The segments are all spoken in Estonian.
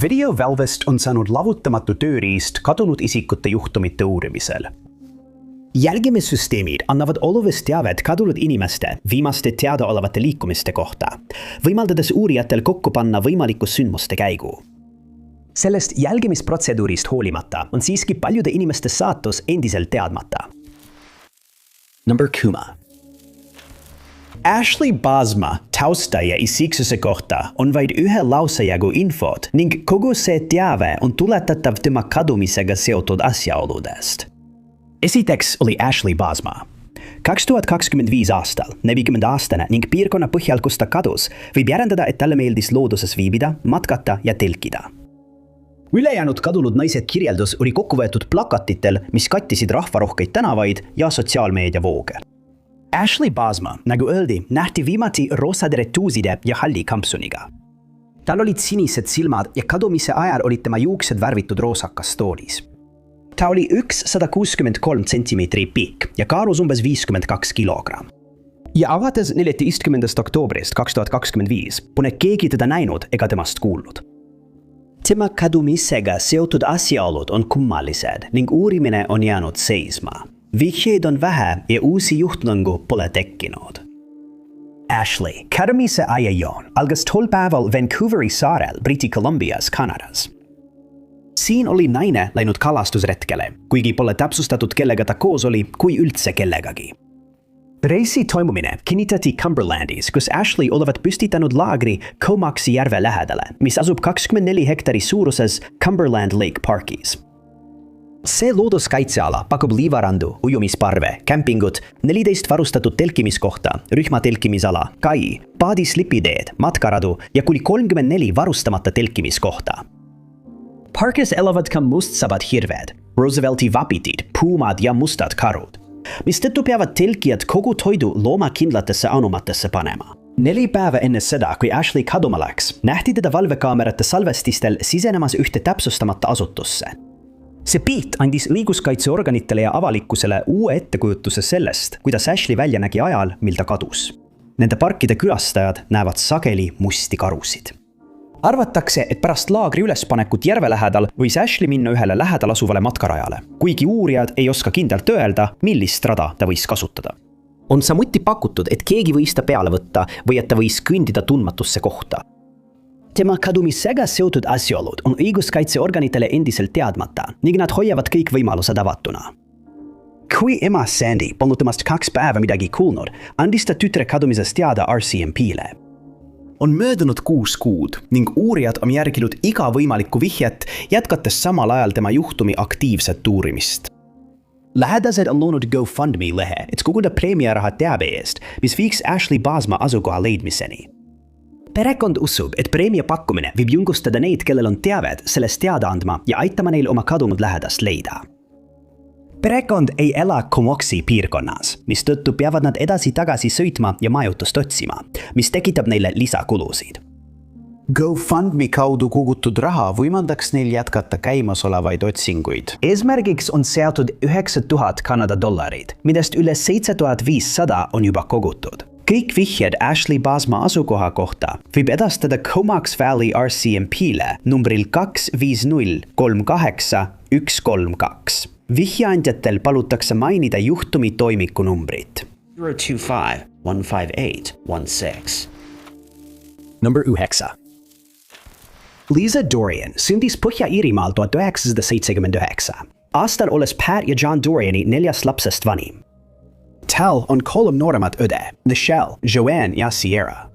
Videovalvest on saanud lavutamatu tööriist kadunud isikute juhtumite uurimisel. Jälgimissüsteemid annavad olulist teavet kadunud inimeste viimaste teadaolevate liikumiste kohta, võimaldades uurijatel kokku panna võimaliku sündmuste käigu. Sellest jälgimisprotseduurist hoolimata on siiski paljude inimeste saatus endiselt teadmata. Number 10. Ashley Basma taustaja isiksuse kohta on vaid ühe lausejagu infot ning kogu see teave on tuletatav tema kadumisega seotud asjaoludest. Esiteks oli Ashley Basma. 2025 aastal, 40-aastane ning piirkonna põhjal, kus ta kadus, võib järeldada, et talle meeldis looduses viibida, matkata ja telkida. Ülejäänud kadunud naise kirjeldus oli kokku võetud plakatitel, mis kattisid rahvarohkeid tänavaid ja sotsiaalmeedia vooge. Ashley Basma, nagu öeldi, nähti viimati roosade retuuside ja halli kampsuniga. Tal olid sinised silmad ja kadumise ajal olid tema juuksed värvitud roosakas toonis. Ta oli 163 centimeetri pikk ja kaalus umbes 52 kilogramm. Ja avates 14. oktoobrist 2025 pole keegi teda näinud ega temast kuulnud. Tema kadumisega seotud asjaolud on kummalised ning uurimine on jäänud seisma. Vihjeid on vähe ja uusi juhtlõngu pole tekkinud. Ashley kadumise ajajoon algas tol päeval Vancouveri saarel Briti Columbias, Kanadas. Siin oli naine läinud kalastusretkele, kuigi pole täpsustatud, kellega ta koos oli, kui üldse kellegagi. Reisi toimumine kinnitati Cumberlandis, kus Ashley olevat püstitanud laagri Comoxi järve lähedale, mis asub 24 hektari suuruses Cumberland Lake Parkis. See looduskaitseala pakub liivarandu, ujumisparve, kämpingut, 14 varustatud telkimiskohta, rühmatelkimisala, kai, paadislipideed, matkaradu ja kuni 34 varustamata telkimiskohta. Parkis elavad ka mustsabad hirved, Roosevelti vapitid, puumad ja mustad karud, mistõttu peavad telkijad kogu toidu loomakindlatesse anumatesse panema. 4 päeva enne seda, kui Ashley kaduma läks, nähti teda valvekaamerate salvestistel sisenemas ühte täpsustamata asutusse. See pilt andis õiguskaitseorganitele ja avalikkusele uue ettekujutuse sellest, kuidas Ashley välja nägi ajal, mil ta kadus. Nende parkide külastajad näevad sageli musti karusid. Arvatakse, et pärast laagri ülespanekut järve lähedal võis Ashley minna ühele lähedal asuvale matkarajale, kuigi uurijad ei oska kindlalt öelda, millist rada ta võis kasutada. On samuti pakutud, et keegi võis ta peale võtta või et ta võis kõndida tundmatusse kohta. Tema kadumisega seotud asjaolud on õiguskaitseorganitele endiselt teadmata ning nad hoiavad kõik võimalused avatuna. Kui ema Sandy polnud temast 2 päeva midagi kuulnud, andis ta tütre kadumisest teada RCMP-le. On möödunud 6 kuud ning uurijad on järginud iga võimalikku vihjet, jätkates samal ajal tema juhtumi aktiivset uurimist. Lähedased on loonud GoFundMe lehe, et koguda preemiaraha teabe eest, mis viiks Ashley Basma asukoha leidmiseni. Perekond usub, et preemia pakkumine võib julgustada neid, kellel on teavet, sellest teada andma ja aitama neil oma kadunud lähedast leida. Perekond ei ela Comoxi piirkonnas, mistõttu peavad nad edasi-tagasi sõitma ja majutust otsima, mis tekitab neile lisakulusid. GoFundMe kaudu kogutud raha võimaldaks neil jätkata käimasolevaid otsinguid. Eesmärgiks on seatud $9,000 Kanada, millest üle 7,500 on juba kogutud. Kõik vihjed Ashley Basma asukoha kohta võib edastada Comox Valley RCMP-le numbril 250 38 132. Vihjeandjatel palutakse mainida juhtumi toimiku numbrit 025 158 16. Number 9. Lisa Dorian sündis Põhja-Iirimaal 1979. Aastal olles Pat ja John Doriani 4 lapsest vanim. Tal on 3 nooremat õde, Michelle, Joanne ja Sierra.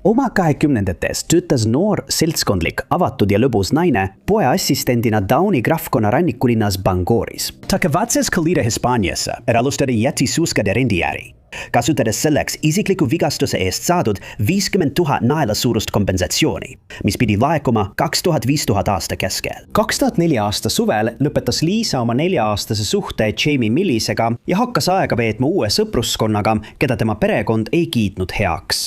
Oma 20-ndates töötas noor seltskondlik, avatud ja lõbus naine poeassistendina Downi grafkonna rannikulinnas Bangoris. Ta kavatses kolida Hispaaniasse, et alustada jätisuuskade rendiäri, kasutades selleks isikliku vigastuse eest saadud 50 000 naela suurust kompensatsiooni, mis pidi laekuma 2000–5000 aasta keskel. 2004 aasta suvel lõpetas Lisa oma 4-aastase suhte Jamie Millisega ja hakkas aega veetma uue sõpruskonnaga, keda tema perekond ei kiitnud heaks.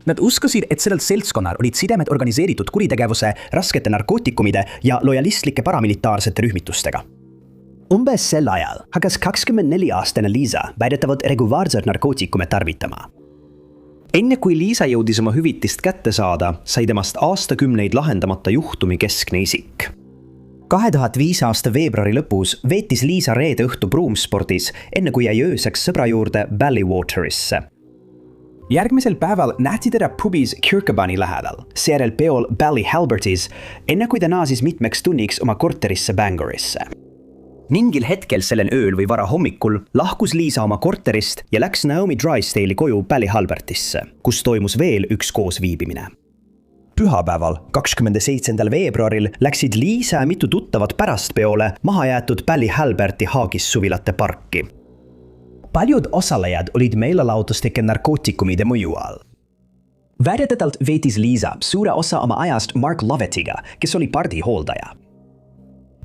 Nad uskasid, et sellel seltskonnal olid sidemed organiseeritud kuritegevuse, raskete narkootikumide ja lojalисtlike paramilitaarsete rühmitustega. Umbes sel ajal hakkas 24-aastane Lisa väidetavalt regulaarselt narkootikume tarvitama. Enne kui Liisa jõudis oma hüvitist kätte saada, sai temast aastakümneid lahendamata juhtumi keskne isik. 2005 aasta veebruari lõpus veetis Liisa reede õhtu Broomspordis, enne kui jäi ööseks sõbra juurde Ballywaterisse. Järgmisel päeval nähti teda pubis Kirkabani lähedal, seejärel peol Ballyhalbertis, enne kui ta naasis mitmeks tunniks oma korterisse Bangorisse. Mingil hetkel sellel ööl või vara hommikul lahkus Liisa oma korterist ja läks Naomi Drysdale'i koju Ballyhalbertisse, kus toimus veel üks koosviibimine. Pühapäeval, 27. veebruaril läksid Liisa ja mitu tuttavat pärastpeole mahajäetud Ballyhalberti Haagis-suvilate parki. Paljud osalejad olid meelelahutustike narkootikumide mõju all. Väidetavalt veetis Liisa suure osa oma ajast Mark Lovetiga, kes oli pardi hooldaja.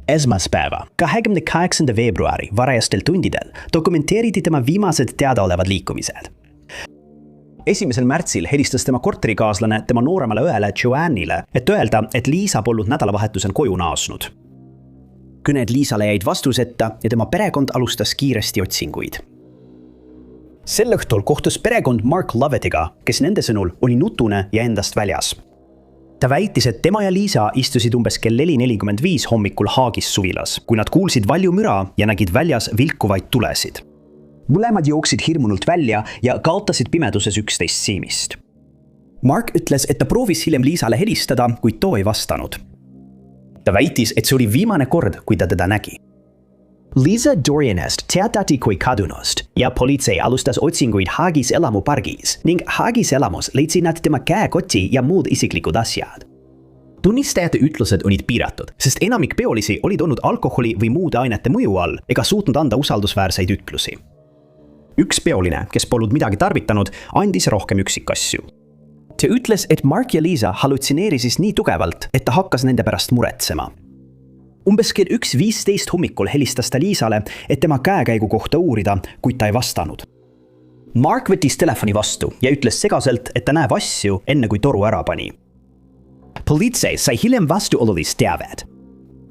Esmaspäeva, 28. veebruari varajastel tundidel dokumenteeriti tema viimased teadaolevad liikumised. 1. märtsil helistas tema korterikaaslane tema nooremale õele Joannile, et öelda, et Liisa polnud nädalavahetusel koju naasnud. Kõned Liisale jäid vastuseta ja tema perekond alustas kiiresti otsinguid. Sel õhtul kohtus perekond Mark Lovetiga, kes nende sõnul oli nutune ja endast väljas. Ta väitis, et tema ja Liisa istusid umbes kell 4:45 hommikul Haagis suvilas, kui nad kuulsid valjumüra ja nägid väljas vilkuvaid tulesid. Mõlemad jooksid hirmunult välja ja kaotasid pimeduses üksteist silmist. Mark ütles, et ta proovis hiljem Liisale helistada, kuid too ei vastanud. Ta väitis, et see oli viimane kord, kui ta teda nägi. Liisa Dorianest teatati kui kadunust ja politsei alustas otsinguid Haagis elamupargis ning Haagis elamus leidsid nad tema käekoti ja muud isiklikud asjad. Tunnistajate ütlused olid piiratud, sest enamik peolisi olid olnud alkoholi või muude ainete mõju all ega suutnud anda usaldusväärseid ütlusi. Üks peoline, kes polnud midagi tarvitanud, andis rohkem üksikasju. Ta ütles, et Mark ja Liisa hallutsineerisid nii tugevalt, et ta hakkas nende pärast muretsema. Umbes kell 1:15 hommikul helistas ta Liisale, et tema käekäigu kohta uurida, kuid ta ei vastanud. Mark võttis telefoni vastu ja ütles segaselt, et ta näeb asju enne kui toru ära pani. Politsei sai hiljem vastu olulist teavet.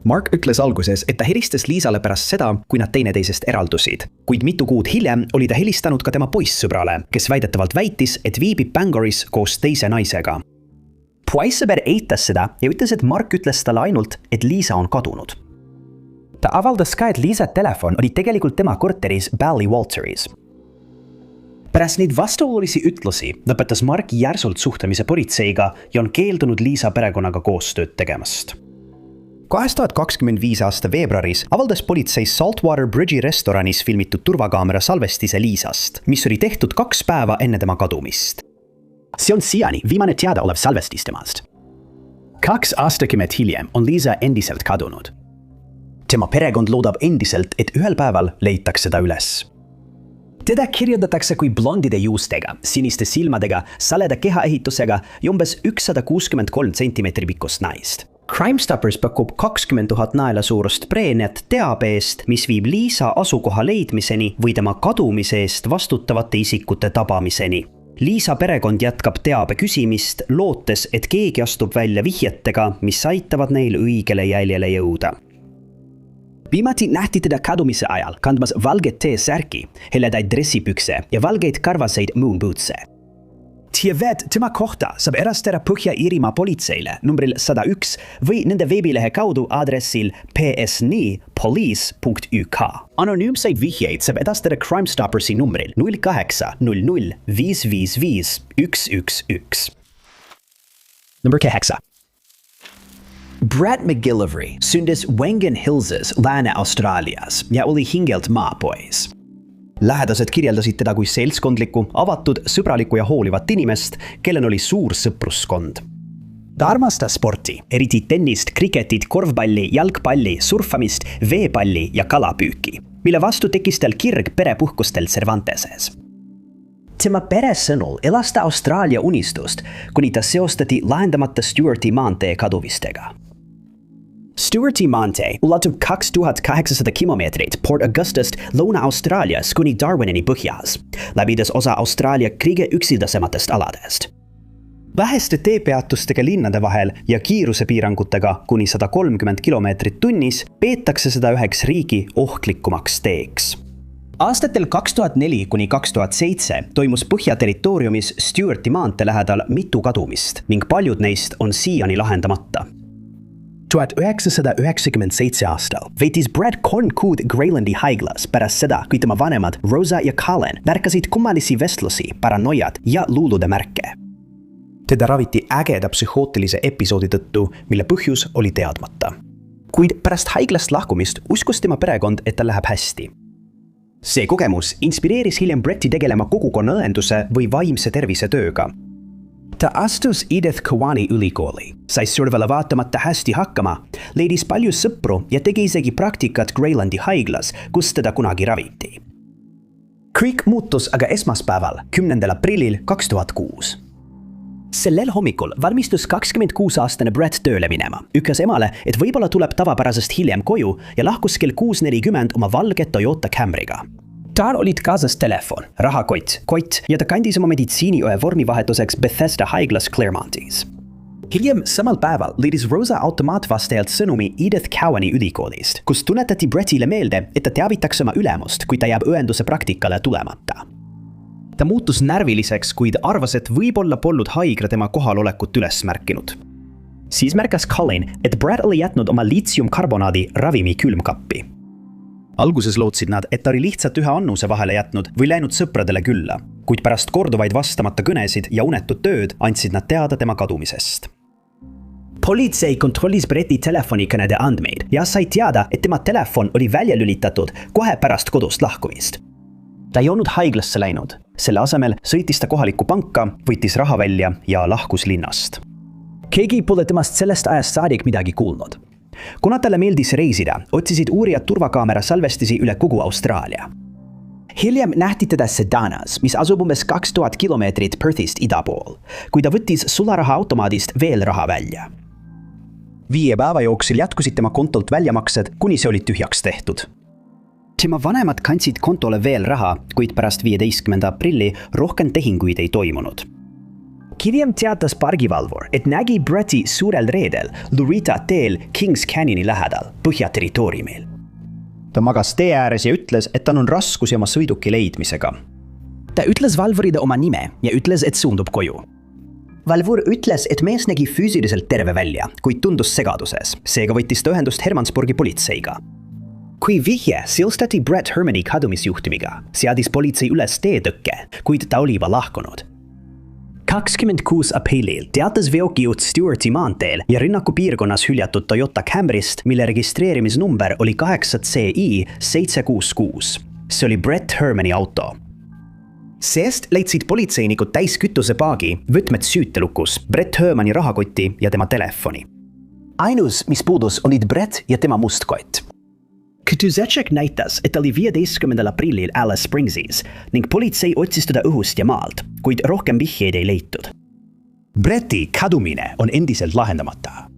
Mark ütles alguses, et ta helistas Liisale pärast seda, kui nad teineteisest eraldusid, kuid mitu kuud hiljem oli ta helistanud ka tema poissõbrale, kes väidetavalt väitis, et viibib Bangoris koos teise naisega. Poissõber eitas seda ja ütles, et Mark ütles talle ainult, et Liisa on kadunud. Ta avaldas ka, et Liisa telefon oli tegelikult tema korteris Ballywateris. Pärast neid vastuolulisi ütlusi lõpetas Mark järsult suhtlemise politseiga ja on keeldunud Liisa perekonnaga koostööd tegemast. 2025 aasta veebruaris avaldas politsei Saltwater Bridge'i restoranis filmitud turvakaamera salvestise Liisast, mis oli tehtud 2 päeva enne tema kadumist. See on siiani viimane teadaolev salvestis temast. 2 aastakümmet hiljem on Liisa endiselt kadunud. Tema perekond loodab endiselt, et ühel päeval leitakse ta üles. Teda kirjeldatakse kui blondide juustega, siniste silmadega, saleda kehaehitusega ja umbes 163 cm pikkust naist. Crime Stoppers pakub 20 000 naela suurust preenet teabe eest, mis viib Liisa asukoha leidmiseni või tema kadumise eest vastutavate isikute tabamiseni. Liisa perekond jätkab teabe küsimist, lootes, et keegi astub välja vihjetega, mis aitavad neil õigele jäljele jõuda. Viimati nähti teda kadumise ajal kandmas valget T-särki, heledaid dressipükse ja valgeid karvaseid moonbootse. Teavet tema kohta saab edastada Põhja-Iirimaa politseile numbril 101 või nende veebilehe kaudu aadressil psnipolice.uk. Anonüümseid vihjeid saab edastada Crime Stoppersi numbril 0800 555 111. Number 8. Brad McGillivray sündis Wengen Hillses Lääne-Austraalias ja oli hingelt maapois. Lähedased kirjeldasid teda kui seltskondlikku, avatud, sõbralikku ja hoolivat inimest, kellel oli suur sõpruskond. Ta armastas sporti, eriti tennist, kriketit, korvpalli, jalgpalli, surfamist, veepalli ja kalapüüki, mille vastu tekkis tal kirg perepuhkustel Cervanteses. Tema pere sõnul elas ta Austraalia unistust, kuni ta seostati lahendamata Stewarti maantee kaduvistega. Stewarti maantee ulatub 2800 kilomeetrit Port Augustast Lõuna-Austraalias kuni Darwinini põhjas, läbides osa Austraalia kõige üksildasematest aladest. Väheste teepeatustega linnade vahel ja kiirusepiirangutega kuni 130 kilomeetrit tunnis peetakse seda üheks riigi ohtlikumaks teeks. Aastatel 2004 kuni 2007 toimus Põhja-territooriumis Stewarti maantee lähedal mitu kadumist ning paljud neist on siiani lahendamata. 1997 aastal veetis Brett 3 kuud Greylandi haiglas pärast seda, kui tema vanemad Rosa ja Colin märkasid kummalisi vestlusi, paranoiat ja luulude märke. Teda raviti ägeda psühhootilise episoodi tõttu, mille põhjus oli teadmata. Kuid pärast haiglast lahkumist uskus tema perekond, et tal läheb hästi. See kogemus inspireeris hiljem Bretti tegelema kogukonnaõenduse või vaimse tervise tööga. Ta astus Edith Cowan'i ülikooli, sai survele vaatamata hästi hakkama, leidis palju sõpru ja tegi isegi praktikat Greylandi haiglas, kus teda kunagi raviti. Kõik muutus aga esmaspäeval, 10. aprillil 2006. Sellel hommikul valmistus 26-aastane Brett tööle minema, ütles emale, et võib-olla tuleb tavapärasest hiljem koju ja lahkus kell 6:40 oma valge Toyota Camryga. Tal olid kaasas telefon, rahakott, kott ja ta kandis oma meditsiiniõe vormivahetuseks Bethesda haiglas Claremontis. Hiljem samal päeval leidis Rosa automaatvastajalt sõnumi Edith Cowan'i ülikoolist, kus tunnetati Brettile meelde, et ta teavitaks oma ülemust, kui ta jääb õenduse praktikale tulemata. Ta muutus närviliseks, kuid arvas, et võib-olla polnud haigra tema kohalolekut üles märkinud. Siis märkas Colin, et Brett oli jätnud oma liitiumkarbonaadi ravimi külmkappi. Alguses lootsid nad, et ta oli lihtsalt ühe annuse vahele jätnud või läinud sõpradele külla, kuid pärast korduvaid vastamata kõnesid ja unetut tööd andsid nad teada tema kadumisest. Politsei kontrollis Bretti telefonikõnede andmeid ja sai teada, et tema telefon oli välja lülitatud kohe pärast kodust lahkumist. Ta ei olnud haiglasse läinud. Selle asemel sõitis ta kohalikku panka, võttis raha välja ja lahkus linnast. Keegi pole temast sellest ajast saadik midagi kuulnud. Kuna talle meeldis reisida, otsisid uurijad turvakaamera salvestisi üle kogu Austraalia. Hiljem nähti teda Sedanas, mis asub umbes 2000 kilomeetrit Perthist ida pool, kui ta võttis sularaha automaadist veel raha välja. 5 päeva jooksul jätkusid tema kontolt väljamaksed, kuni see oli tühjaks tehtud. Tema vanemad kandsid kontole veel raha, kuid pärast 15. aprilli rohkem tehinguid ei toimunud. Hiljem teatas pargivalvur, et nägi Bretti suurel reedel Lurita teel Kings Canyoni lähedal, Põhja-territooriumil. Ta magas tee ääres ja ütles, et tal on raskusi oma sõiduki leidmisega. Ta ütles valvurile oma nime ja ütles, et suundub koju. Valvur ütles, et mees nägi füüsiliselt terve välja, kuid tundus segaduses, seega võttis ta ühendust Hermannsburgi politseiga. Kui vihje seostati Brett Hermani kadumisjuhtumiga, seadis politsei üles teetõkke, kuid ta oli juba lahkunud. 26. aprillil teatas veokijuht Stewarti maanteel ja rünnaku piirkonnas hüljatud Toyota Camryst, mille registreerimisnumber oli 8CI 766. See oli Brett Hermani auto. Seest leidsid politseinikud täis kütusepaagi, võtmed süütelukus, Brett Hermani rahakoti ja tema telefoni. Ainus, mis puudus, olid Brett ja tema must kott. Kütusechek näitas, et oli 15. aprillil Alice Springsis ning politsei otsis teda õhust ja maalt, kuid rohkem vihjeid ei leitud. Bretti kadumine on endiselt lahendamata.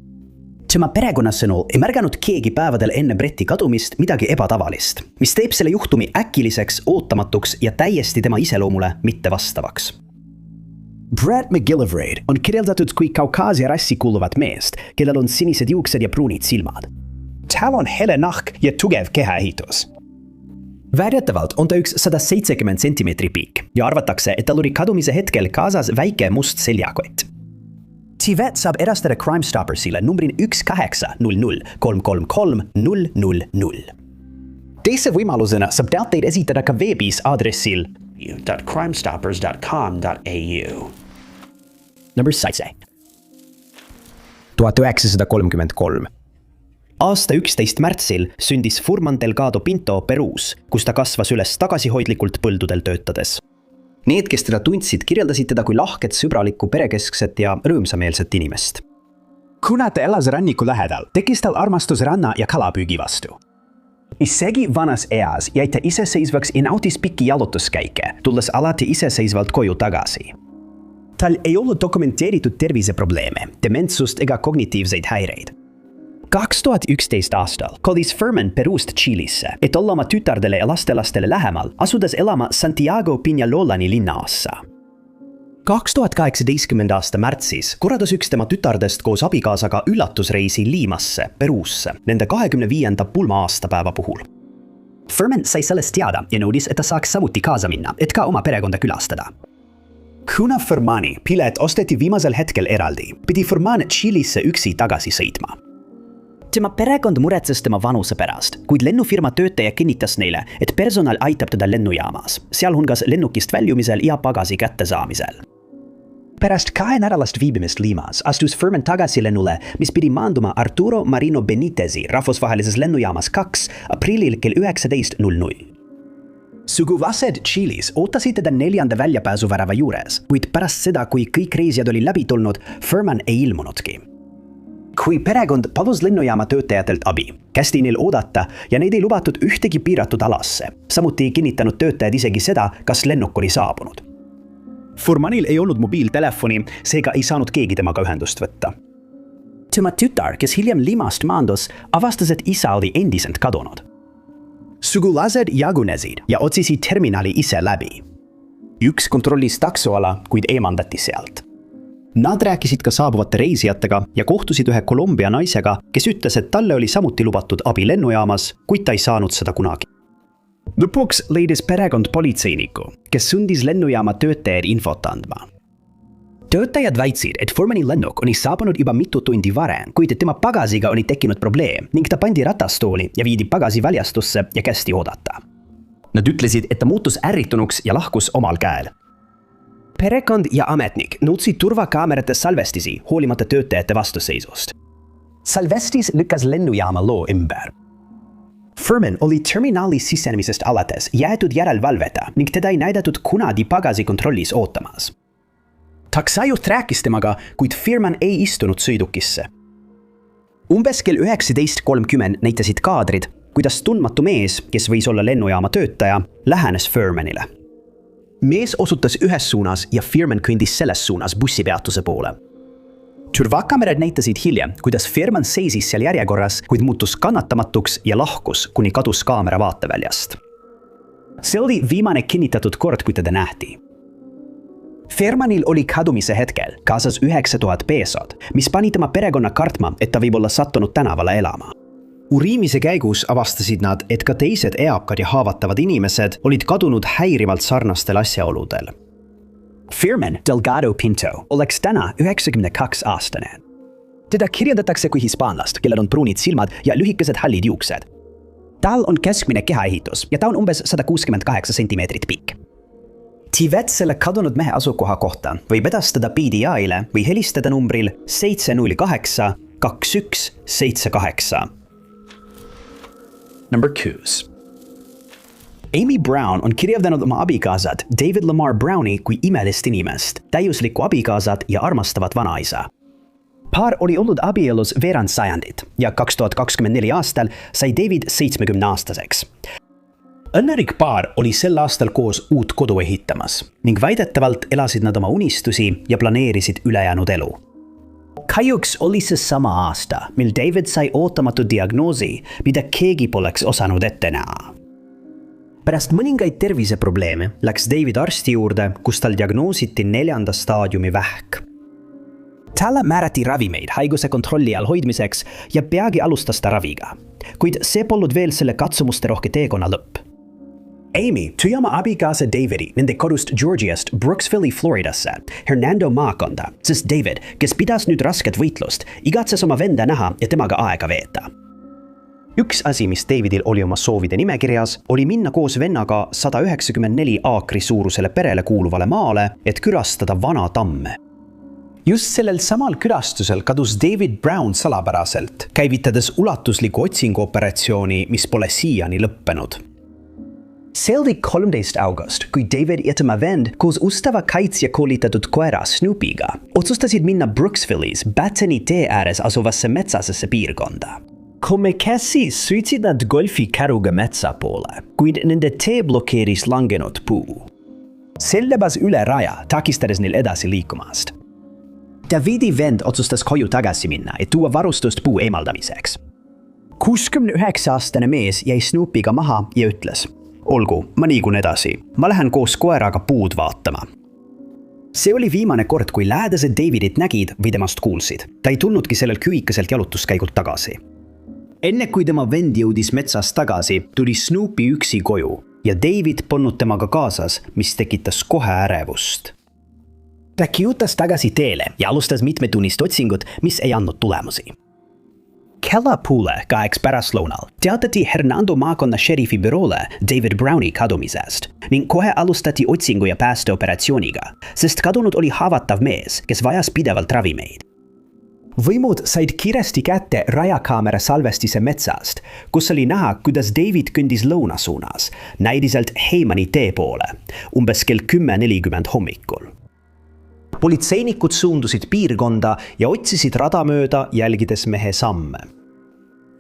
Tema perekonna sõnul ei märganud keegi päevadel enne Bretti kadumist midagi ebatavalist, mis teeb selle juhtumi äkiliseks, ootamatuks ja täiesti tema iseloomule mitte vastavaks. Brett McGillivray on kirjeldatud kui Kaukaasia rassi kuuluvat meest, kellel on sinised juuksed ja pruunid silmad. Tal on hele nahk ja tugev kehaehitus. Väidetavalt on ta üks 170 centimeetri pikk ja arvatakse, et tal oli kadumise hetkel kaasas väike must seljakott. Tivet saab edastada Crime Stoppersile numbrin 1800 333 000. Teise võimalusena saab teateid esitada ka veebis aadressil www.crimestoppers.com.au. Number 7. 1933. Aasta 11. märtsil sündis Furman Delgado Pinto Peruus, kus ta kasvas üles tagasihoidlikult põldudel töötades. Need, kes teda tundsid, kirjeldasid teda kui lahket, sõbralikku, perekeskset ja rõõmsameelset inimest. Kuna ta elas ranniku lähedal, tekkis tal armastus ranna- ja kalapüügi vastu. Isegi vanas eas jäi ta iseseisvaks ja nautis pikki jalutuskäike, tulles alati iseseisvalt koju tagasi. Tal ei olnud dokumenteeritud terviseprobleeme, dementsust ega kognitiivseid häireid. 2011 aastal kolis Furman Peruust Tšiilisse, et olla oma tütardele ja lastelastele lähemal, asudes elama Santiago Peñalolani linnaossa. 2018. aasta märtsis korraldas üks tema tütardest koos abikaasaga üllatusreisi Limasse, Peruusse, nende 25. pulma aastapäeva puhul. Furman sai sellest teada ja nõudis, et ta saaks samuti kaasa minna, et ka oma perekonda külastada. Kuna Furmani pilet osteti viimasel hetkel eraldi, pidi Furman Chilisse üksi tagasi sõitma. Tema perekond muretses tema vanuse pärast, kuid lennufirma töötaja kinnitas neile, et personal aitab teda lennujaamas, sealhulgas lennukist väljumisel ja pagasi kättesaamisel. Pärast 2 nädalast viibimist Limas astus Furman tagasi lennule, mis pidi maanduma Arturo Marino Benitezi rahvusvahelises lennujaamas 2 aprillil kell 19:00. Sugulased Chilis ootasid teda 4. väljapääsuvärava juures, kuid pärast seda, kui kõik reisijad oli läbi tulnud, Furman ei ilmunudki. Kui perekond palus lennujaama töötajatelt abi, kästi neil oodata ja neid ei lubatud ühtegi piiratud alasse. Samuti ei kinnitanud töötajad isegi seda, kas lennuk oli saabunud. Furmanil ei olnud mobiiltelefoni, seega ei saanud keegi temaga ühendust võtta. Tema tütar, kes hiljem Limast maandus, avastas, et isa oli endiselt kadunud. Sugulased jagunesid ja otsisid terminali ise läbi. Üks kontrollis taksoala, kuid eemaldati sealt. Nad rääkisid ka saabuvate reisijatega ja kohtusid ühe Kolumbia naisega, kes ütles, et talle oli samuti lubatud abi lennujaamas, kuid ta ei saanud seda kunagi. Lõpuks leidis perekond politseiniku, kes sundis lennujaama töötajaid infot andma. Töötajad väitsid, et Furmani lennuk oli saabunud juba mitu tundi varem, kuid tema pagasiga oli tekkinud probleem ning ta pandi ratastooli ja viidi pagasi väljastusse ja kästi oodata. Nad ütlesid, et ta muutus ärritunuks ja lahkus omal käel. Perekond ja ametnik nõudsid turvakaamerate salvestisi hoolimata töötajate vastuseisust. Salvestis lükkas lennujaama loo ümber. Furman oli terminali sisenemisest alates jäetud järelevalveta ning teda ei näidatud kunagi pagasikontrollis ootamas. Taksajuht rääkis temaga, kuid Furman ei istunud sõidukisse. Umbes kell 19:30 näitasid kaadrid, kuidas tundmatu mees, kes võis olla lennujaama töötaja, lähenes Furmanile. Mees osutas ühes suunas ja Furman kõndis selles suunas bussipeatuse poole. Turvakaamerad näitasid hiljem, kuidas Furman seisis seal järjekorras, kuid muutus kannatamatuks ja lahkus, kuni kadus kaamera vaateväljast. See oli viimane kinnitatud kord, kui teda nähti. Furmanil oli kadumise hetkel kaasas 9000 peesot, mis pani tema perekonna kartma, et ta võib olla sattunud tänavale elama. Uurimise käigus avastasid nad, et ka teised eakad ja haavatavad inimesed olid kadunud häirivalt sarnastel asjaoludel. Furman Delgado Pinto oleks täna 92-aastane. Teda kirjeldatakse kui hispaanlast, kellel on pruunid silmad ja lühikesed hallid juuksed. Tal on keskmine kehaehitus ja ta on umbes 168 sentimeetrit pikk. Tivet selle kadunud mehe asukoha kohta võib edastada PDI-le või helistada numbril 708 2178. Number 2. Amy Brown on kirjeldanud oma abikaasat David Lamar Browni kui imelist inimest, täiuslikku abikaasat ja armastavat vanaisa. Paar oli olnud abielus veerand sajandit ja 2024 aastal sai David 70-aastaseks. Õnnelik paar oli sel aastal koos uut kodu ehitamas ning väidetavalt elasid nad oma unistusi ja planeerisid ülejäänud elu. Kahjuks oli see sama aasta, mil David sai ootamatu diagnoosi, mida keegi poleks osanud ette näha. Pärast mõningaid terviseprobleeme läks David arsti juurde, kus tal diagnoositi 4. staadiumi vähk. Talle määrati ravimeid haiguse kontrolli all hoidmiseks ja peagi alustas ta raviga, kuid see polnud veel selle katsumuste rohke teekonna lõpp. Amy tõi oma abikaasa Davidi nende kodust Georgiast Brooksville'i Floridasse, Hernando maakonda, sest David, kes pidas nüüd rasket võitlust, igatses oma venda näha ja temaga aega veeta. Üks asi, mis Davidil oli oma soovide nimekirjas, oli minna koos vennaga 194 aakri suurusele perele kuuluvale maale, et külastada vana tamme. Just sellel samal külastusel kadus David Brown salapäraselt, käivitades ulatusliku otsinguoperatsiooni, mis pole siiani lõppenud. See oli 13. august, kui David ja tema vend koos ustava kaitsja koolitatud koera Snoopy'ga otsustasid minna Brooksville'is Batteni tee ääres asuvasse metsasesse piirkonda. Kolmekesi sõitsid nad golfikäruga metsa poole, kuid nende tee blokeeris langenud puu. See lebas üle raja, takistades neil edasi liikumast. Davidi vend otsustas koju tagasi minna, et tuua varustust puu eemaldamiseks. 69-aastane mees jäi Snoopy'ga maha ja ütles: olgu, ma liigun edasi. Ma lähen koos koeraga puud vaatama. See oli viimane kord, kui lähedased Davidit nägid või temast kuulsid. Ta ei tulnudki sellel küüikaselt jalutuskäigult tagasi. Enne kui tema vend jõudis metsast tagasi, tuli Snoopy üksi koju ja David polnud temaga kaasas, mis tekitas kohe ärevust. Ta kiutas tagasi teele ja alustas mitmetunnist otsingut, mis ei andnud tulemusi. Kella poole 8 pärastlõunal teatati Hernando maakonna šerifi büroole David Browni kadumisest ning kohe alustati otsingu ja päästeoperatsiooniga, sest kadunud oli haavatav mees, kes vajas pidevalt ravimeid. Võimud said kiiresti kätte rajakaamera salvestise metsast, kus oli näha, kuidas David kõndis lõuna suunas, näidiselt Heimani tee poole, umbes kell 10:40 hommikul. Politseinikud suundusid piirkonda ja otsisid rada mööda, jälgides mehe samme.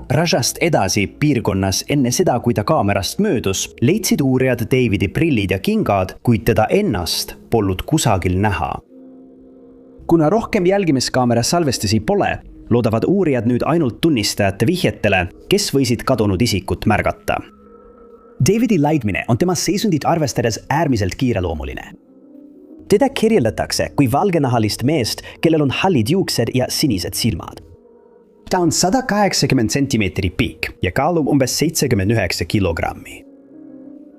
Rajast edasi piirkonnas enne seda, kui ta kaamerast möödus, leidsid uurijad Davidi prillid ja kingad, kuid teda ennast polnud kusagil näha. Kuna rohkem jälgimiskaamera salvestisi pole, loodavad uurijad nüüd ainult tunnistajate vihjetele, kes võisid kadunud isikut märgata. Davidi laidmine on tema seisundit arvestades äärmiselt kiireloomuline. Teda kirjeldatakse kui valgenahalist meest, kellel on hallid juuksed ja sinised silmad. Ta on 180 centimeetri pikk ja kaalub umbes 79 kilogrammi.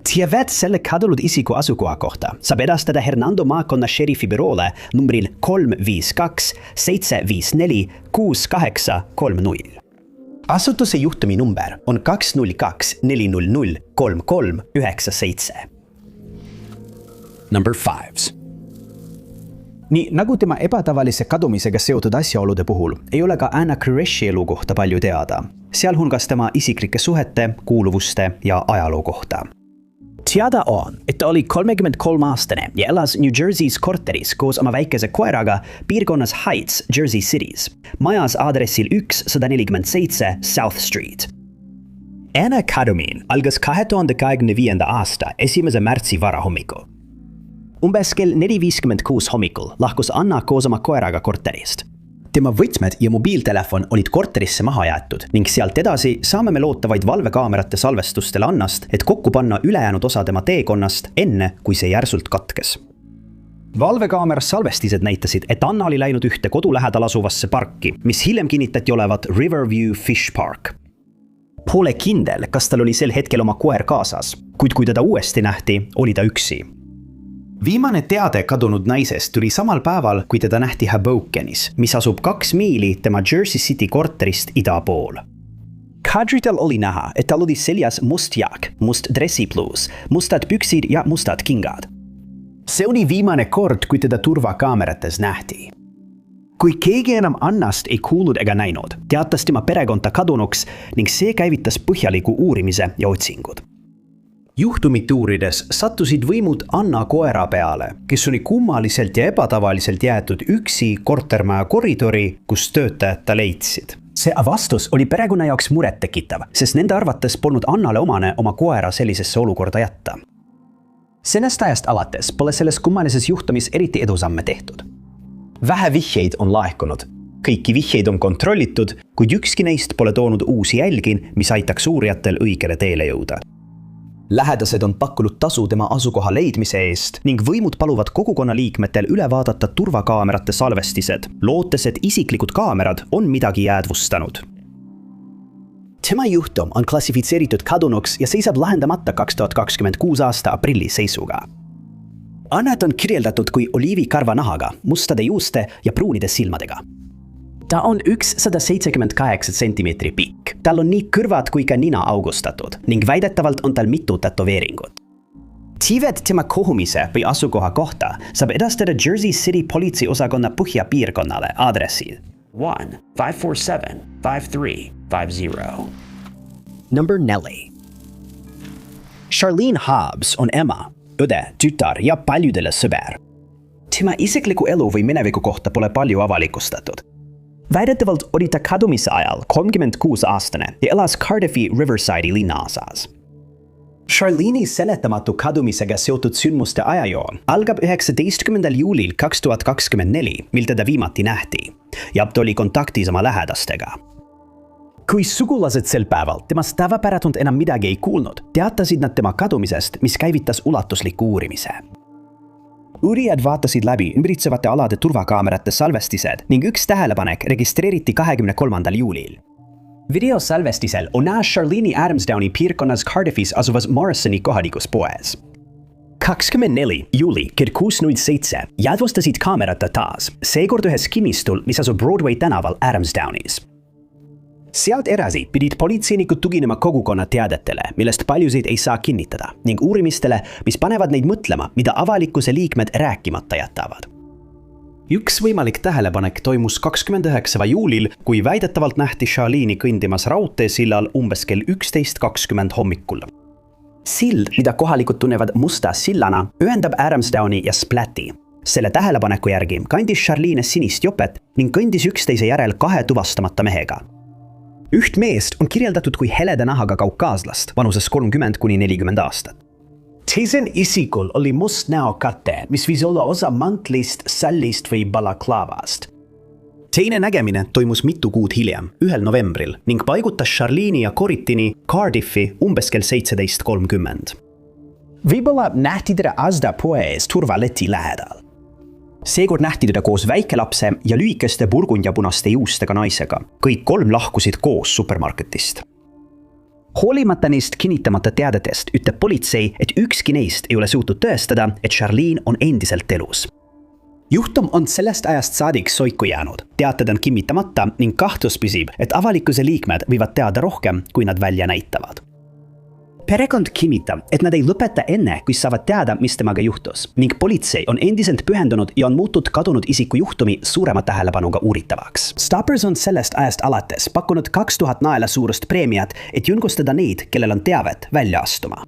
Teavet selle kadunud isiku asukoha kohta saab edastada Hernando maakonna šerifi büroole numbril 352 754 6830. Asutuse juhtumi number on 202 400 3397. Number 5. Nii nagu tema ebatavalise kadumisega seotud asjaolude puhul, ei ole ka Anna Qureshi elu kohta palju teada, sealhulgas tema isiklike suhete, kuuluvuste ja ajaloo kohta. Teada on, et ta oli 33-aastane ja elas New Jersey's korteris koos oma väikese koeraga piirkonnas Heights, Jersey City's, majas aadressil 147 South Street. Anna kadumine algas 2025. aasta 1. märtsi varahommiku. Umbes kell 4:56 hommikul lahkus Anna koos oma koeraga korterist. Tema võtmed ja mobiiltelefon olid korterisse maha jäetud ning sealt edasi saame me loota vaid valvekaamerate salvestustele Annast, et kokku panna ülejäänud osa tema teekonnast enne, kui see järsult katkes. Valvekaamera salvestised näitasid, et Anna oli läinud ühte kodu lähedal asuvasse parki, mis hiljem kinnitati olevat Riverview Fish Park. Pole kindel, kas tal oli sel hetkel oma koer kaasas, kuid kui teda uuesti nähti, oli ta üksi. Viimane teade kadunud naisest tuli samal päeval, kui teda nähti Hobokenis, mis asub 2 miili tema Jersey City korterist ida pool. Kadritel oli näha, et tal oli seljas must jaak, must dressipluus, mustad püksid ja mustad kingad. See oli viimane kord, kui teda turvakaamerates nähti. Kui keegi enam Annast ei kuulnud ega näinud, teatas tema perekonda kadunuks ning see käivitas põhjaliku uurimise ja otsingud. Juhtumit uurides sattusid võimud Anna koera peale, kes oli kummaliselt ja ebatavaliselt jäetud üksi kortermaja koridori, kus töötajad ta leidsid. See avastus oli perekonna jaoks muret tekitav, sest nende arvates polnud Annale omane oma koera sellisesse olukorda jätta. Sellest ajast alates pole selles kummalises juhtumis eriti edusamme tehtud. Vähe vihjeid on laekunud. Kõiki vihjeid on kontrollitud, kuid ükski neist pole toonud uusi jälgi, mis aitaks uurijatel õigele teele jõuda. Lähedased on pakkunud tasu tema asukoha leidmise eest ning võimud paluvad kogukonna liikmetel üle vaadata turvakaamerate salvestised, lootes, et isiklikud kaamerad on midagi jäädvustanud. Tema juhtum on klassifitseeritud kadunuks ja seisab lahendamata 2026 aasta aprilli seisuga. Annat on kirjeldatud kui oliivikarvanahaga, mustade juuste ja pruunide silmadega. Ta on 178 centimeetri pikk. Tal on nii kõrvad kui ka nina augustatud ning väidetavalt on tal mitu tätoveeringut. Tiivet tema kohumise või asukoha kohta saab edastada Jersey City politseiosakonna põhjapiirkonnale aadressil 1-547-5350. Number 4. Charlene Hobbs on ema, õde, tütar ja paljudele sõber. Tema isikliku elu või mineviku kohta pole palju avalikustatud. Väidetavalt oli ta kadumise ajal 36-aastane ja elas Cardiffi Riverside'i linnaosas. Charlene'i seletamatu kadumisega seotud sündmuste ajajoon algab 19. juulil 2024, mil teda viimati nähti, ja ta oli kontaktis oma lähedastega. Kui sugulased sel päeval temast tavapäratult enam midagi ei kuulnud, teatasid nad tema kadumisest, mis käivitas ulatusliku uurimise. Uurijad vaatasid läbi ümbritsevate alade turvakaamerate salvestised ning üks tähelepanek registreeriti 23. juulil. Videosalvestisel on näha Charlene'i Adamsdowni piirkonnas Cardiffis asuvas Morrisoni kohalikus poes. 24. juuli kell 6:07 jäädvustasid kaamerata taas, seekord ühes kinnistul, mis asub Broadway tänaval Adamsdownis. Sealt edasi pidid politseinikud tuginema kogukonna teadetele, millest paljusid ei saa kinnitada, ning uurimistele, mis panevad neid mõtlema, mida avalikkuse liikmed rääkimata jätavad. Üks võimalik tähelepanek toimus 29. juulil, kui väidetavalt nähti Charlene'i kõndimas raudteesillal umbes kell 11:20 hommikul. Sild, mida kohalikud tunnevad musta sillana, ühendab Adamsdowni ja Splatti. Selle tähelepaneku järgi kandis Charlene sinist jopet ning kõndis üksteise järel 2 tuvastamata mehega. Üht meest on kirjeldatud kui heleda nahaga kaukaaslast vanuses 30–40 aastat. Teisen isikul oli must näokate, mis võis olla osa mantlist, sallist või balaklavast. Teine nägemine toimus mitu kuud hiljem, 1. novembril, ning paigutas Charlene'i ja Corritini Cardiffi umbes kell 17:30. Võib-olla nähti teda Asda poe ees turvaleti lähedal. Seekord nähti teda koos väikelapse ja lühikeste burgundiapunaste juustega naisega. Kõik 3 lahkusid koos supermarketist. Hoolimata neist kinnitamata teadetest ütleb politsei, et ükski neist ei ole suutnud tõestada, et Charlene on endiselt elus. Juhtum on sellest ajast saadik soiku jäänud, teated on kinnitamata ning kahtlus püsib, et avalikkuse liikmed võivad teada rohkem, kui nad välja näitavad. Perekond kinnitab, et nad ei lõpeta enne, kui saavad teada, mis temaga juhtus, ning politsei on endiselt pühendunud ja on muutud kadunud isiku juhtumi suurema tähelepanuga uuritavaks. Stoppers on sellest ajast alates pakkunud 2000 naela suurust preemiat, et julgustada neid, kellel on teavet, välja astuma.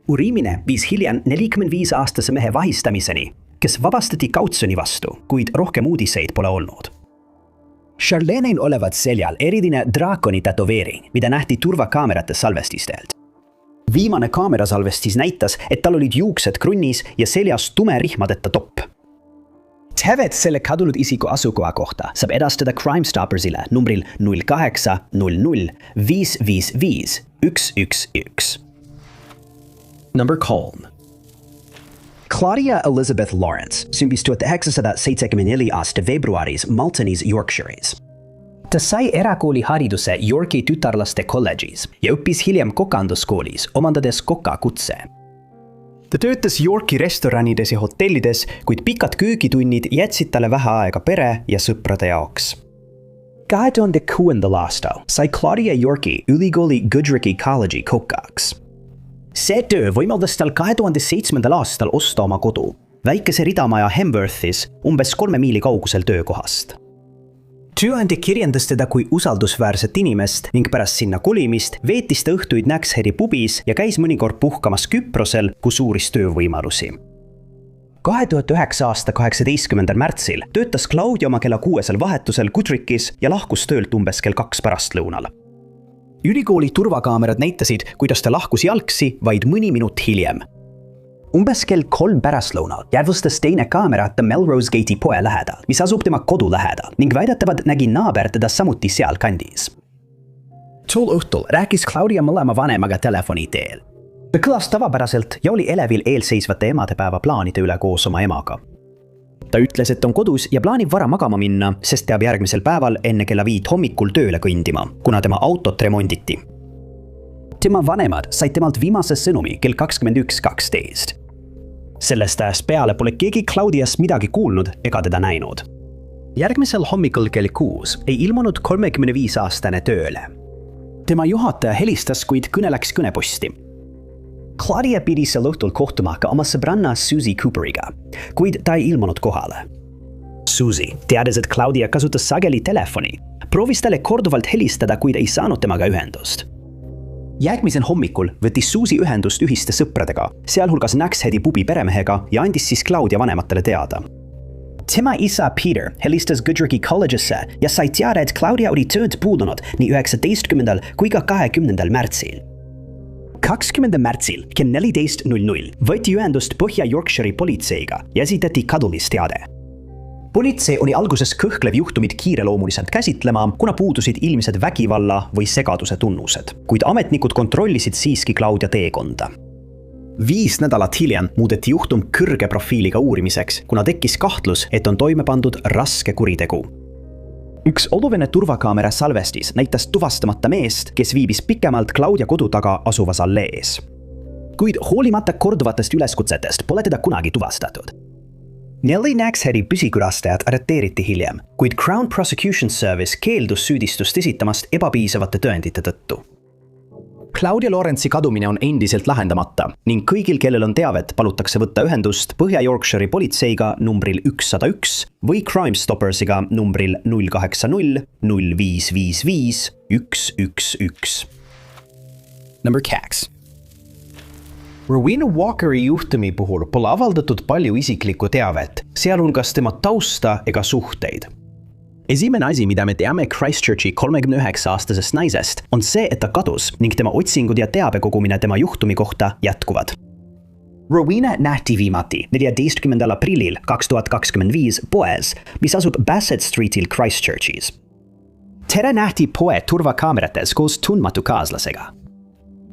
Uurimine viis hiljem 45-aastase mehe vahistamiseni, kes vabastati kautsjoni vastu, kuid rohkem uudiseid pole olnud. Charlene'il olevat seljal eridine draakoni tätoveering, mida nähti turvakaamerate salvestistelt. Viimane kaamerasalvestis näitas, et tal olid juuksed krunnis ja seljas tume rihmadeta topp. Teavet selle kadunud isiku asukoha kohta saab edastada Crime Stoppersile numbril 0800 555 111. Number 3. Claudia Elizabeth Lawrence sümbis 1974 aasta veebruaris Maltonis, Yorkshire'is. Ta sai erakoolihariduse Yorki tütarlaste kolledžis ja õppis hiljem kokanduskoolis, omandades kokakutse. Ta töötas Yorki restoranides ja hotellides, kuid pikad köögitunnid jätsid talle vähe aega pere ja sõprade jaoks. 2006. aastal sai Claudia Yorki ülikooli Goodricke College'i kokaks. See töö võimaldas tal 2007. aastal osta oma kodu, väikese ridamaja Hemworthis, umbes 3 miili kaugusel töökohast. Tööandja kirjendas teda kui usaldusväärset inimest ning pärast sinna kolimist veetis ta õhtuid Naxheadi pubis ja käis mõnikord puhkamas Küprosel, kus uuris töövõimalusi. 2009. aasta 18. märtsil töötas Claudia oma kella 6 vahetusel Goodrickis ja lahkus töölt umbes kell 2 pärastlõunal. Ülikooli turvakaamerad näitasid, kuidas ta lahkus jalgsi vaid mõni minut hiljem. Umbes kell 3 pärastlõunal jäädvustas teine kaamera ta Melrose Gate'i poe lähedal, mis asub tema kodu lähedal ning väidetavalt nägi naaber teda samuti seal kandis. Tol õhtul rääkis Claudia mõlema vanemaga telefoni teel. Ta kõlas tavapäraselt ja oli elevil eelseisvate emadepäeva plaanide üle koos oma emaga. Ta ütles, et on kodus ja plaanib vara magama minna, sest peab järgmisel päeval enne kella 5 hommikul tööle kõndima, kuna tema autot remonditi. Tema vanemad said temalt viimase sõnumi kell 21:12. Sellest ajast peale pole keegi Claudiast midagi kuulnud ega teda näinud. Järgmisel hommikul kell 6 ei ilmunud 35-aastane tööle. Tema juhataja helistas, kuid kõne läks kõneposti. Claudia pidi sel õhtul kohtuma ka oma sõbranna Susie Cooperiga, kuid ta ei ilmunud kohale. Susie teades, et Claudia kasutas sageli telefoni, proovis talle korduvalt helistada, kuid ei saanud temaga ühendust. Järgmisel hommikul võttis Susie ühendust ühiste sõpradega, sealhulgas Naxheadi pubi peremehega ja andis siis Claudia vanematele teada. Tema isa Peter helistas Goodricke College'isse ja sai teada, et Claudia oli tööd puudunud nii 19. kui ka 20. märtsil. 20. märtsil kell 14:00 võeti ühendust Põhja-Yorkshire'i politseiga ja esitati kadumisteade. Politsei oli alguses kõhklev juhtumit kiireloomuliselt käsitlema, kuna puudusid ilmsed vägivalla või segaduse tunnused, kuid ametnikud kontrollisid siiski Claudia teekonda. 5 nädalat hiljem muudeti juhtum kõrge profiiliga uurimiseks, kuna tekkis kahtlus, et on toime pandud raske kuritegu. Üks oluline turvakaamera salvestis näitas tuvastamata meest, kes viibis pikemalt Claudia kodu taga asuvas allees. Kuid hoolimata korduvatest üleskutsetest pole teda kunagi tuvastatud. Nelli Naxheadi püsikülastajad arreteeriti hiljem, kuid Crown Prosecution Service keeldus süüdistust esitamast ebapiisavate tõendite tõttu. Claudia Lawrence'i kadumine on endiselt lahendamata ning kõigil, kellel on teavet, palutakse võtta ühendust Põhja-Yorkshire'i politseiga numbril 101 või Crime Stoppersiga numbril 080 0555 111. Number 2. Rowena Walkeri juhtumi puhul pole avaldatud palju isiklikku teavet, sealhulgas tema tausta ega suhteid. Esimene asi, mida me teame Christchurchi 39-aastasest naisest, on see, et ta kadus ning tema otsingud ja teabe kogumine tema juhtumi kohta jätkuvad. Rowena nähti viimati 14. aprillil 2025 poes, mis asub Bassett Streetil Christchurchis. Teda nähti poe turvakaamerates koos tundmatu kaaslasega.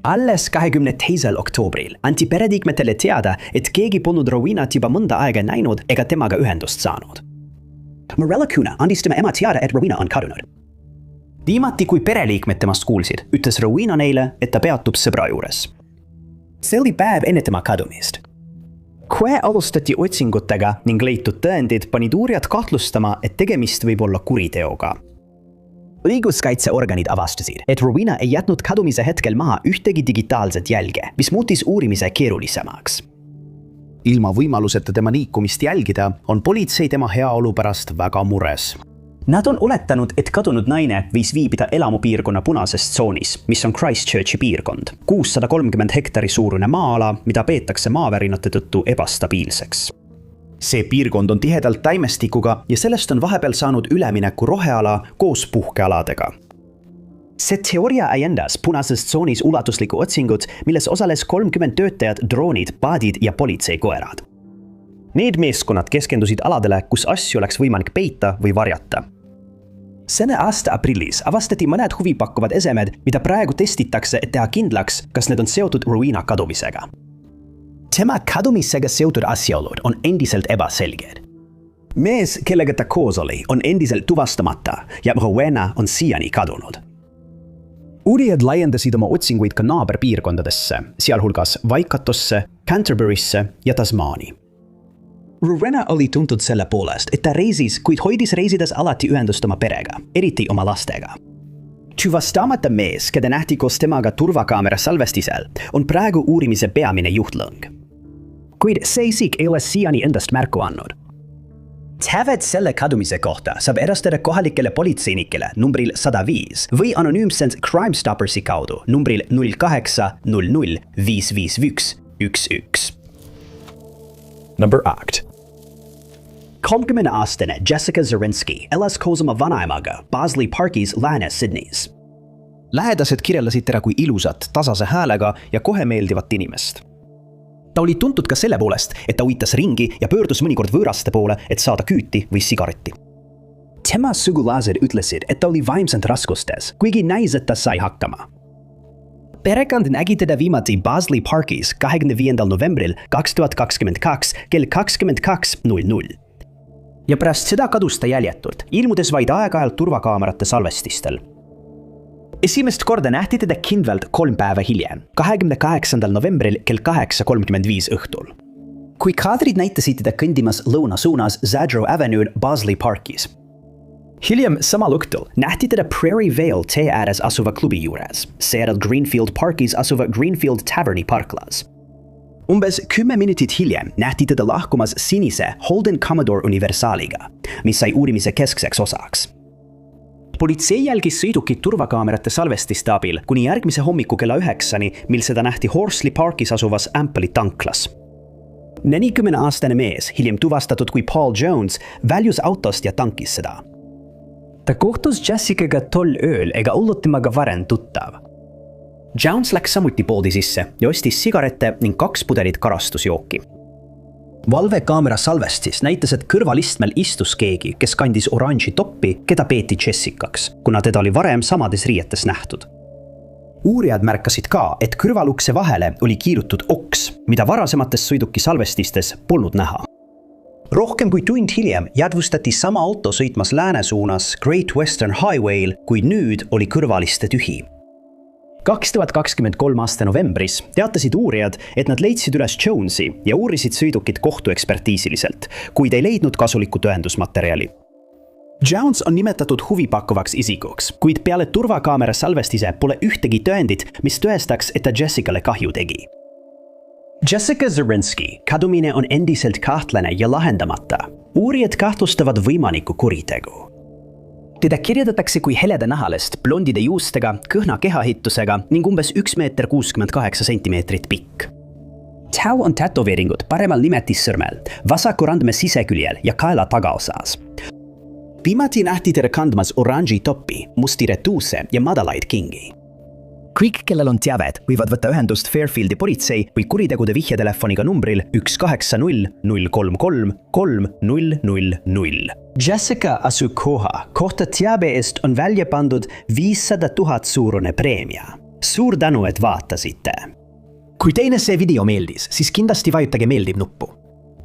Alles 22. oktoobril anti pereliikmetele teada, et keegi polnud Rowenat juba mõnda aega näinud ega temaga ühendust saanud. Morella Kuna andis tema ema teada, et Rowena on kadunud. Viimati, kui pereliikmed temast kuulsid, ütles Rowena neile, et ta peatub sõbra juures. See oli päev enne tema kadumist. Kui alustati otsingutega ning leitud tõendid panid uurijad kahtlustama, et tegemist võib olla kuriteoga. Õiguskaitseorganid avastasid, et Rowena ei jätnud kadumise hetkel maha ühtegi digitaalset jälge, mis muutis uurimise keerulisemaks. Ilma võimaluseta tema liikumist jälgida, on politsei tema heaolu pärast väga mures. Nad on oletanud, et kadunud naine võis viibida elamupiirkonna punases tsoonis, mis on Christchurchi piirkond. 630 hektari suurune maa-ala, mida peetakse maavärinate tõttu ebastabiilseks. See piirkond on tihedalt taimestikuga ja sellest on vahepeal saanud ülemineku roheala koos puhkealadega. See teooria ajendas punases tsoonis ulatuslikku otsingut, milles osales 30 töötajad, droonid, paadid ja politseikoerad. Need meeskonnad keskendusid aladele, kus asju oleks võimalik peita või varjata. Selle aasta aprillis avastati mõned huvipakkuvad esemed, mida praegu testitakse, et teha kindlaks, kas need on seotud Rowena kadumisega. Tema kadumisega seotud asjaolud on endiselt ebaselged. Mees, kellega ta koos oli, on endiselt tuvastamata ja Rowena on siiani kadunud. Uurijad laiendasid oma otsinguid ka naaberpiirkondadesse, sealhulgas Waikatosse, Canterburysse ja Tasmaani. Rowena oli tuntud selle poolest, et ta reisis, kuid hoidis reisides alati ühendust oma perega, eriti oma lastega. Tuvastamata mees, keda nähti koos temaga turvakaamera salvestisel, on praegu uurimise peamine juhtlõng. Kuid see isik ei ole siiani endast märku andnud. Teavet selle kadumise kohta saab edastada kohalikele politseinikele numbril 105 või anonüümselt Crime Stoppersi kaudu numbril 0800 551 11. Number 8. 30-aastane Jessica Zerinski elas koos oma vanaemaga Bosley Parkis Lääne-Sydneys. Lähedased kirjeldasid teda kui ilusat, tasase häälega ja kohe meeldivat inimest. Ta oli tuntud ka selle poolest, et ta uitas ringi ja pöördus mõnikord võõraste poole, et saada küüti või sigaretti. Tema sugulased ütlesid, et ta oli vaimselt raskustes, kuigi näis, et ta sai hakkama. Perekond nägi teda viimati Bosley Parkis 25. novembril 2022 kell 22:00. Ja pärast seda kadus ta jäljetult, ilmudes vaid aeg-ajalt turvakaamerate salvestistel. Esimest korda nähti teda kindlalt 3 päeva hiljem, 28. novembril kell 8:35 õhtul. Kui kaadrid näitasid teda kõndimas lõuna suunas Zadro Avenue'l Bosley Parkis. Hiljem samal õhtul nähti teda Prairie Vale tee ääres asuva klubi juures, seejärel Greenfield Parkis asuva Greenfield Taverni parklas. Umbes 10 minutit hiljem nähti teda lahkumas sinise Holden Commodore Universaliga, mis sai uurimise keskseks osaks. Politsei jälgis sõidukit turvakaamerate salvestiste abil kuni järgmise hommiku kella 9-ni, mil seda nähti Horsley Parkis asuvas Ampli tanklas. 40-aastane mees, hiljem tuvastatud kui Paul Jones, väljus autost ja tankis seda. Ta kohtus Jessicaga tol ööl ega olnud temaga varem tuttav. Jones läks samuti poodi sisse ja ostis sigarette ning 2 pudelit karastusjooki. Valvekaamera salvestis näitas, et kõrvalistmel istus keegi, kes kandis oranži toppi, keda peeti Jessicaks, kuna teda oli varem samades riietes nähtud. Uurijad märkasid ka, et kõrvalukse vahele oli kiirutud oks, mida varasemates sõiduki salvestistes polnud näha. rohkem kui tund hiljem jäädvustati sama auto sõitmas lääne suunas Great Western Highway'l, kuid nüüd oli kõrvaliste tühi. 2023 aasta novembris teatasid uurijad, et nad leidsid üles Jonesi ja uurisid sõidukit kohtuekspertiisiliselt, kuid ei leidnud kasulikku tõendusmaterjali. Jones on nimetatud huvipakkuvaks isikuks, kuid peale turvakaamera salvestise pole ühtegi tõendit, mis tõestaks, et ta Jessicale kahju tegi. Jessica Zerinski kadumine on endiselt kahtlane ja lahendamata. Uurijad kahtlustavad võimalikku kuritegu. Teda kirjeldatakse kui heleda nahalest, blondide juustega, kõhna kehahitusega ning umbes 1,68 cm pikk. Tal on tätoveeringud paremal nimetissõrmel, vasaku randme siseküljel ja kaela tagaosas. Viimati nähti teda kandmas oranži toppi, musti retuuse ja madalaid kingi. Kõik, kellel on teavet, võivad võtta ühendust Fairfieldi politsei või kuritegude vihjetelefoniga numbril 180 033 3000. Jessica asub koha, kohta teabe eest on välja pandud 500 000 suurune preemia. Suur tänu, et vaatasite. Kui teine see video meeldis, siis kindlasti vajutage meeldib nuppu.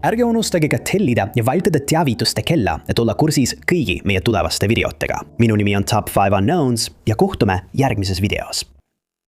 Ärge unustage ka tellida ja vajutada teavituste kella, et olla kursis kõigi meie tulevaste videotega. Minu nimi on Top 5 Unknowns ja kohtume järgmises videos.